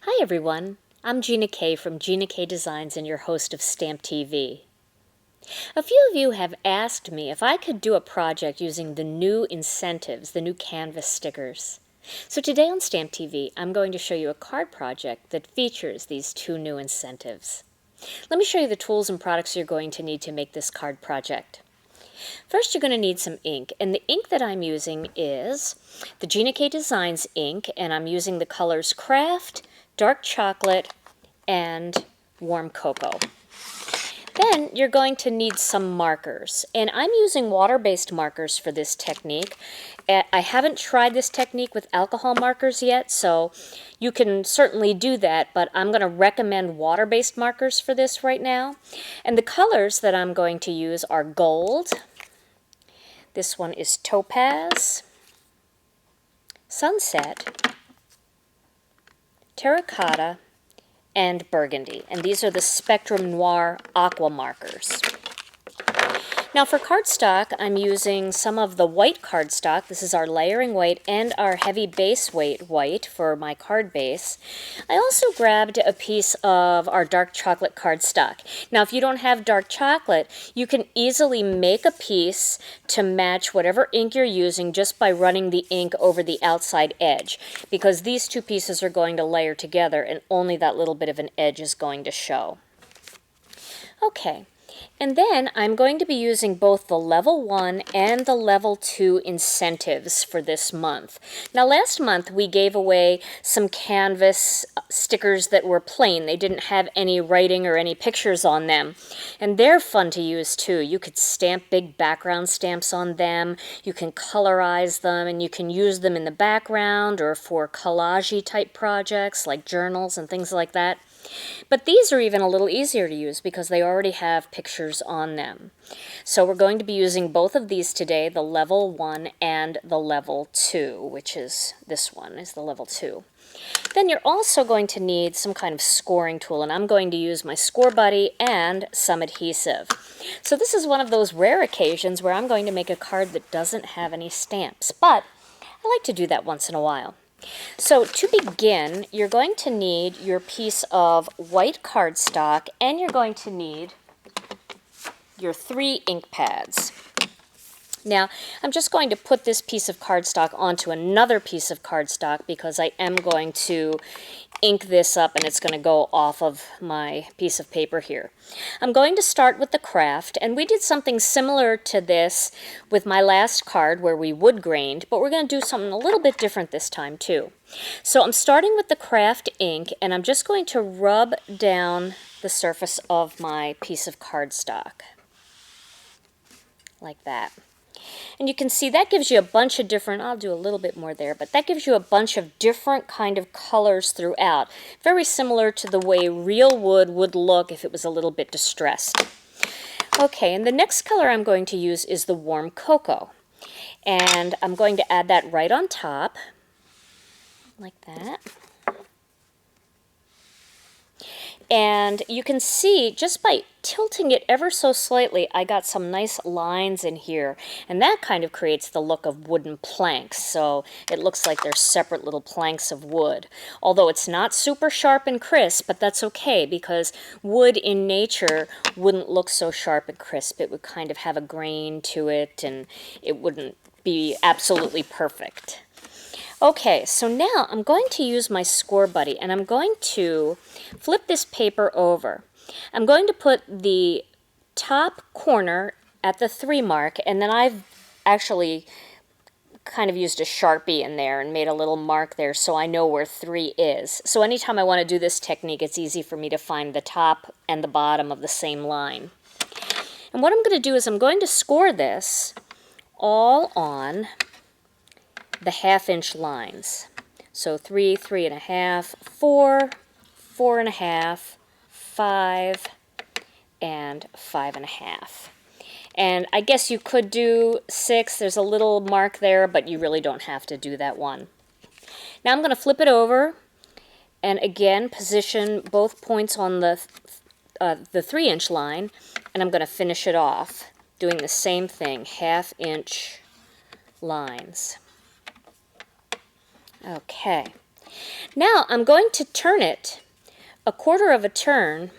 Hi everyone, I'm Gina K from Gina K Designs and your host of StampTV. A few of you have asked me if I could do a project using the new incentives, the new canvas stickers. So today on StampTV, I'm going to show you a card project that features these two new incentives. Let me show you the tools and products you're going to need to make this card project. First, you're going to need some ink, and the ink that I'm using is the Gina K Designs ink, and I'm using the colors Kraft, Dark Chocolate, and Warm Cocoa. Then you're going to need some markers, and I'm using water-based markers for this technique. I haven't tried this technique with alcohol markers yet, so you can certainly do that, but I'm going to recommend water-based markers for this right now. And the colors that I'm going to use are gold. This one is topaz, sunset, terracotta, and burgundy. And these are the Spectrum Noir aqua markers. Now for cardstock, I'm using some of the white cardstock. This is our layering white and our heavy base weight white for my card base. I also grabbed a piece of our dark chocolate cardstock. Now if you don't have dark chocolate, you can easily make a piece to match whatever ink you're using just by running the ink over the outside edge, because these two pieces are going to layer together and only that little bit of an edge is going to show. Okay. And then I'm going to be using both the level 1 and the level 2 incentives for this month. Now last month we gave away some canvas stickers that were plain. They didn't have any writing or any pictures on them. And they're fun to use too. You could stamp big background stamps on them. You can colorize them and you can use them in the background or for collage-y type projects like journals and things like that. But these are even a little easier to use because they already have pictures on them. So we're going to be using both of these today, the level 1 and the level 2, which is this one, is the level 2. Then you're also going to need some kind of scoring tool, and I'm going to use my Scor-buddy and some adhesive. So this is one of those rare occasions where I'm going to make a card that doesn't have any stamps, but I like to do that once in a while. So to begin, you're going to need your piece of white cardstock and you're going to need your 3 ink pads. Now, I'm just going to put this piece of cardstock onto another piece of cardstock because I am going to ink this up and it's going to go off of my piece of paper here. I'm going to start with the Kraft, and we did something similar to this with my last card where we wood-grained, but we're going to do something a little bit different this time too. So I'm starting with the Kraft ink, and I'm just going to rub down the surface of my piece of cardstock like that. And you can see that gives you a bunch of different, I'll do a little bit more there, but that gives you a bunch of different kind of colors throughout. Very similar to the way real wood would look if it was a little bit distressed. Okay, and the next color I'm going to use is the warm cocoa. And I'm going to add that right on top, like that. And you can see, just by tilting it ever so slightly, I got some nice lines in here. And that kind of creates the look of wooden planks. So it looks like they're separate little planks of wood. Although it's not super sharp and crisp, but that's okay because wood in nature wouldn't look so sharp and crisp. It would kind of have a grain to it and it wouldn't be absolutely perfect. Okay, so now I'm going to use my Scor-buddy and I'm going to flip this paper over. I'm going to put the top corner at the 3 mark, and then I've actually kind of used a Sharpie in there and made a little mark there so I know where 3 is. So anytime I want to do this technique, it's easy for me to find the top and the bottom of the same line. And what I'm going to do is I'm going to score this all on the 1/2-inch lines. So 3, 3.5, 4, 4.5, 5, and 5.5. And I guess you could do 6. There's a little mark there, but you really don't have to do that one. Now I'm going to flip it over and again position both points on the 3-inch line, and I'm going to finish it off doing the same thing, 1/2-inch lines. Okay, Now I'm going to turn it a quarter of a turn,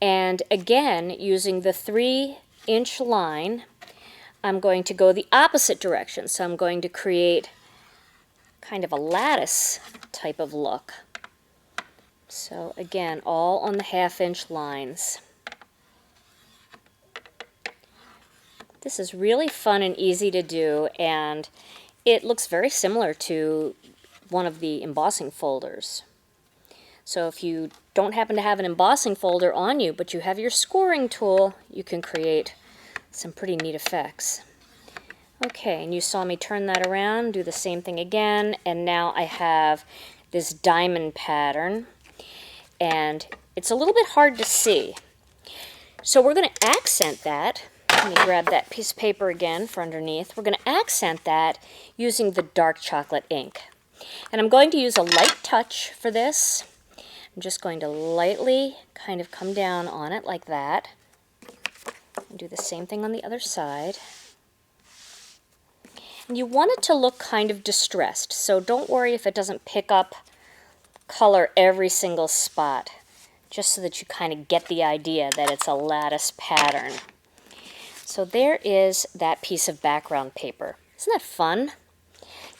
and again using the 3-inch line I'm going to go the opposite direction. So I'm going to create kind of a lattice type of look. So again, all on the 1/2-inch lines. This is really fun and easy to do, and it looks very similar to one of the embossing folders. So if you don't happen to have an embossing folder on you, but you have your scoring tool, you can create some pretty neat effects. Okay, and you saw me turn that around, do the same thing again, and now I have this diamond pattern, and it's a little bit hard to see. So we're going to accent that. Let me grab that piece of paper again for underneath. We're going to accent that using the dark chocolate ink. And I'm going to use a light touch for this. I'm just going to lightly kind of come down on it like that. And do the same thing on the other side. And you want it to look kind of distressed, so don't worry if it doesn't pick up color every single spot, just so that you kind of get the idea that it's a lattice pattern. So there is that piece of background paper. Isn't that fun?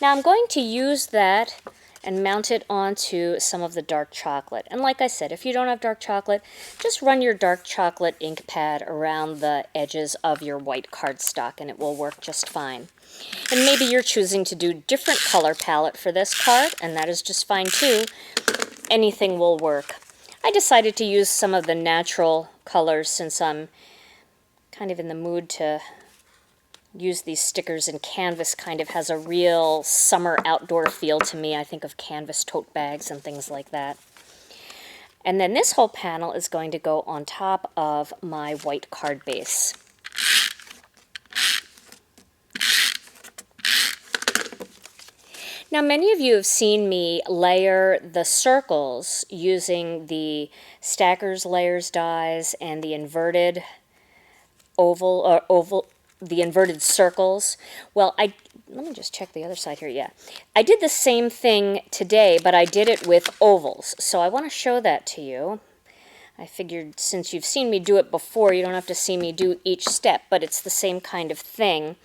Now I'm going to use that and mount it onto some of the dark chocolate. And like I said, if you don't have dark chocolate, just run your dark chocolate ink pad around the edges of your white cardstock and it will work just fine. And maybe you're choosing to do different color palette for this card, and that is just fine too. Anything will work. I decided to use some of the natural colors since I'm kind of in the mood to use these stickers, and canvas kind of has a real summer outdoor feel to me. I think of canvas tote bags and things like that. And then this whole panel is going to go on top of my white card base. Now many of you have seen me layer the circles using the Stackers Layers dies and the inverted the inverted circles. Well, let me just check the other side here. Yeah, I did the same thing today, but I did it with ovals. So I want to show that to you. I figured since you've seen me do it before, you don't have to see me do each step, but it's the same kind of thing.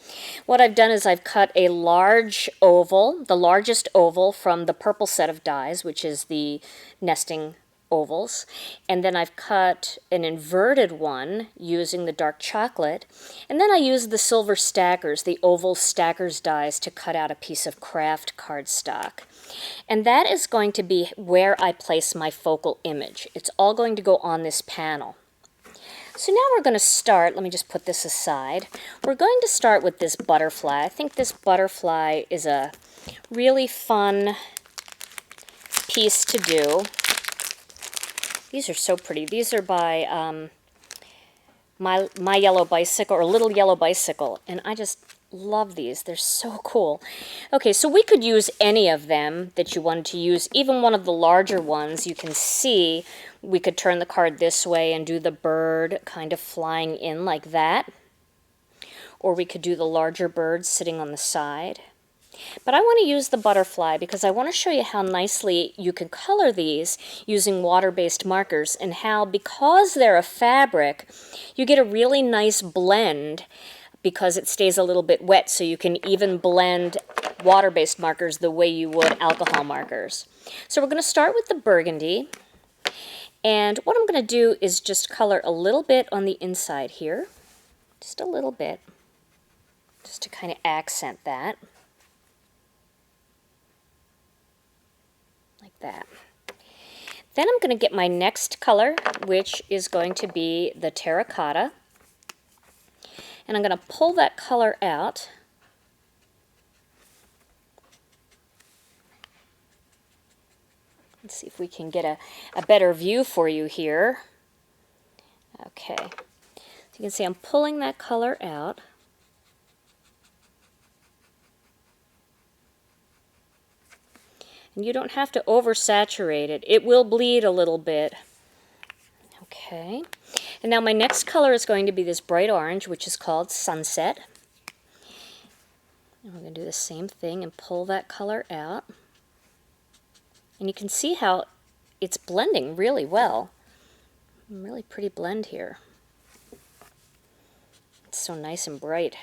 What I've done is I've cut a large oval, the largest oval from the purple set of dies, which is the nesting ovals, and then I've cut an inverted one using the dark chocolate, and then I used the silver stackers, the oval stackers dies, to cut out a piece of Kraft cardstock. And that is going to be where I place my focal image. It's all going to go on this panel. So now we're going to start, let me just put this aside, we're going to start with this butterfly. I think this butterfly is a really fun piece to do. These are so pretty. These are by My Yellow Bicycle, or Little Yellow Bicycle, and I just love these. They're so cool. Okay, so we could use any of them that you wanted to use, even one of the larger ones. You can see we could turn the card this way and do the bird kind of flying in like that, or we could do the larger bird sitting on the side. But I want to use the butterfly because I want to show you how nicely you can color these using water-based markers, and how, because they're a fabric, you get a really nice blend because it stays a little bit wet, so you can even blend water-based markers the way you would alcohol markers. So we're going to start with the burgundy, and what I'm going to do is just color a little bit on the inside here, just a little bit, just to kind of accent that. Like that. Then I'm going to get my next color, which is going to be the terracotta, and I'm going to pull that color out. Let's see if we can get a better view for you here. Okay, so you can see I'm pulling that color out. And you don't have to oversaturate it. It will bleed a little bit. Okay. And now my next color is going to be this bright orange, which is called Sunset. And we're going to do the same thing and pull that color out. And you can see how it's blending really well. Really pretty blend here. It's so nice and bright.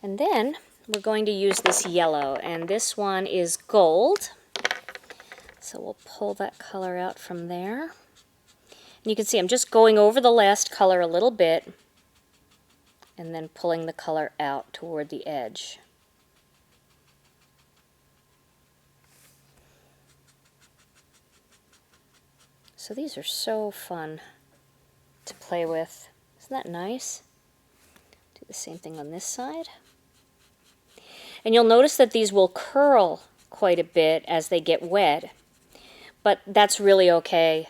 And then we're going to use this yellow, and this one is gold. So we'll pull that color out from there. And you can see I'm just going over the last color a little bit and then pulling the color out toward the edge. So these are so fun to play with. Isn't that nice? Do the same thing on this side. And you'll notice that these will curl quite a bit as they get wet, but that's really okay.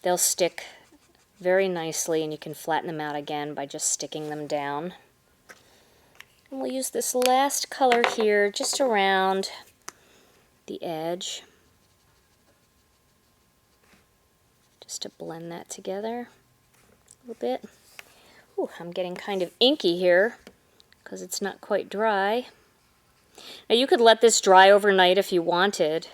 They'll stick very nicely, and you can flatten them out again by just sticking them down. And we'll use this last color here just around the edge, just to blend that together a little bit. Ooh, I'm getting kind of inky here because it's not quite dry. Now you could let this dry overnight if you wanted,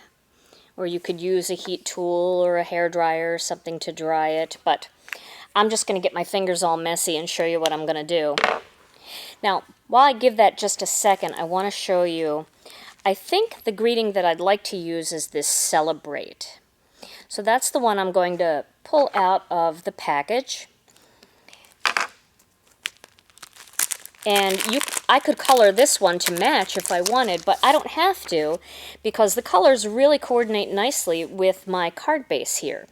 or you could use a heat tool or a hair dryer or something to dry it, but I'm just going to get my fingers all messy and show you what I'm going to do. Now, while I give that just a second, I want to show you, I think the greeting that I'd like to use is this Celebrate. So that's the one I'm going to pull out of the package. And I could color this one to match if I wanted, but I don't have to because the colors really coordinate nicely with my card base here.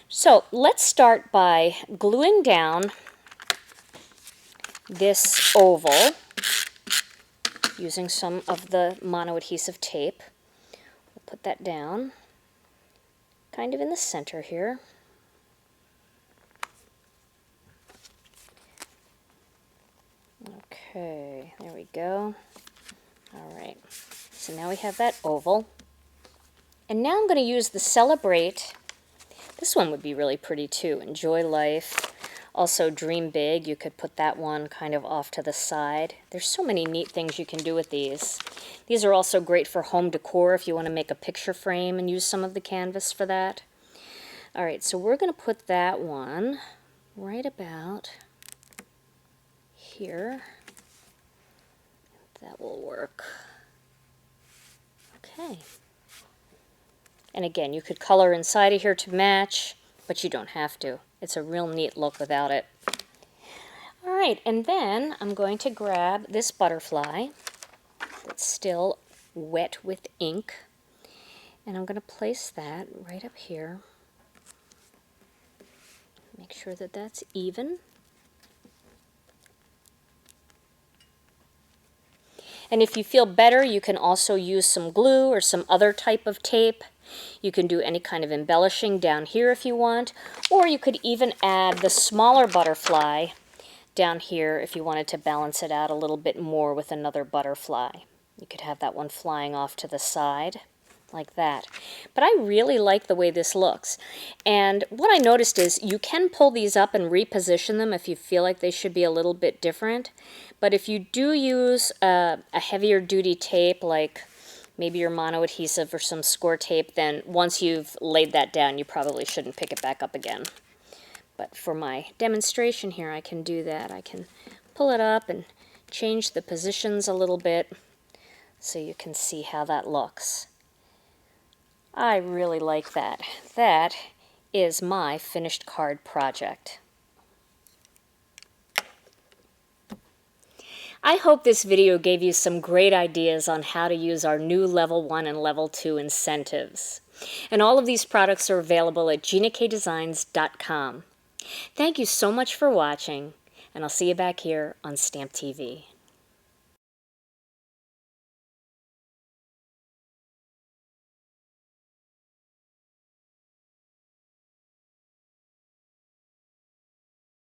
So let's start by gluing down this oval using some of the mono-adhesive tape. We'll put that down kind of in the center here. Okay, there we go. All right, so now we have that oval. And now I'm going to use the Celebrate. This one would be really pretty too. Enjoy life. Also dream big. You could put that one kind of off to the side. There's so many neat things you can do with these. These are also great for home decor if you want to make a picture frame and use some of the canvas for that. All right, so we're going to put that one right about here. That will work. Okay. And again, you could color inside of here to match, but you don't have to. It's a real neat look without it. All right, and then I'm going to grab this butterfly that's still wet with ink, and I'm going to place that right up here. Make sure that that's even. And if you feel better, you can also use some glue or some other type of tape. You can do any kind of embellishing down here if you want, or you could even add the smaller butterfly down here if you wanted to balance it out a little bit more with another butterfly. You could have that one flying off to the side like that. But I really like the way this looks. And what I noticed is you can pull these up and reposition them if you feel like they should be a little bit different. But if you do use a heavier duty tape, like maybe your mono adhesive or some score tape, then once you've laid that down, you probably shouldn't pick it back up again. But for my demonstration here, I can do that. I can pull it up and change the positions a little bit so you can see how that looks. I really like that. That is my finished card project. I hope this video gave you some great ideas on how to use our new Level 1 and Level 2 incentives. And all of these products are available at ginakdesigns.com. Thank you so much for watching, and I'll see you back here on StampTV.